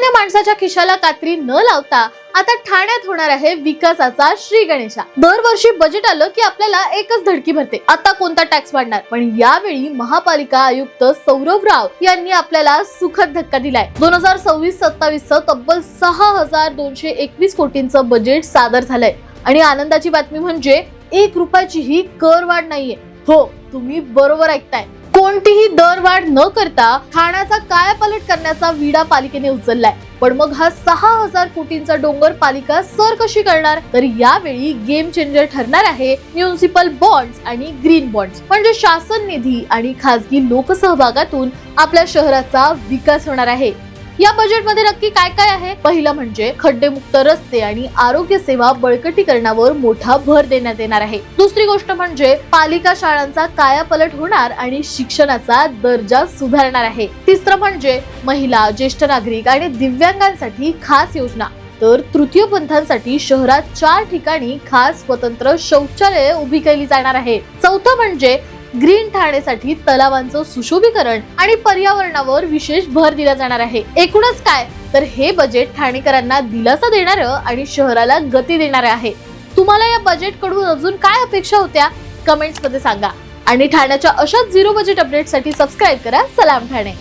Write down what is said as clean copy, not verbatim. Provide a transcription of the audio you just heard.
सामान्य माणसाच्या खिशाला कात्री न लावता आता ठाण्यात होणार आहे विकासाचा श्री गणेशा। दरवर्षी बजेट आलं की आपल्याला एकच धडकी भरते, आता कोणता टॅक्स वाढणार। पण यावेळी महापालिका आयुक्त सौरभ राव यांनी आपल्याला सुखद धक्का दिलाय। 2026-27 तब्बल 6221 कोटींचं बजेट सादर झालंय आणि आनंदाची बातमी म्हणजे 1 रुपयाचीही कर वाढ नाहीये। हो, तुम्ही बरोबर ऐकताय, कोणतीही दरवाढ न करता ठाण्याचा कायापालट करण्याचा विडा पालिकेने उचललाय। पण मग हा 6000 कोटींचा डोंगर पालिका सर कशी करणार? तर यावेळी गेम चेंजर ठरणार आहे म्युनिसिपल बॉन्ड्स आणि ग्रीन बॉन्ड्स, म्हणजे शासन निधी आणि खासगी लोकसहभागातून आपल्या शहराचा विकास होणार आहे। या बजेट मध्ये नक्की काय काय आहे? पहिलं म्हणजे खड्डेमुक्त रस्ते आणि आरोग्य सेवा बळकटीकरणावर मोठा भर देण्यात येणार आहे। दुसरी गोष्ट म्हणजे पालिका शाळांचा कायापालट होणार आणि शिक्षणाचा दर्जा सुधारणार आहे। तिसरं म्हणजे महिला, ज्येष्ठ नागरिक आणि दिव्यांगांसाठी खास योजना। तर तृतीयपंथांसाठी शहरात 4 ठिकाणी खास स्वतंत्र शौचालये उभी केली जाणार आहे। चौथं म्हणजे ग्रीन ठाणेसाठी तलावांचं सुशोभीकरण आणि पर्यावरणावर विशेष भर दिला जाणार आहे। एकूणच काय, तर हे बजेट ठाणेकरांना दिलासा देणारं आणि शहराला गती देणारं आहे। तुम्हाला या बजेट कडून अजून काय अपेक्षा होत्या? कमेंट्स मध्ये सांगा आणि ठाण्याच्या अशाच 0 बजेट अपडेटसाठी सबस्क्राइब करा सलाम ठाणे।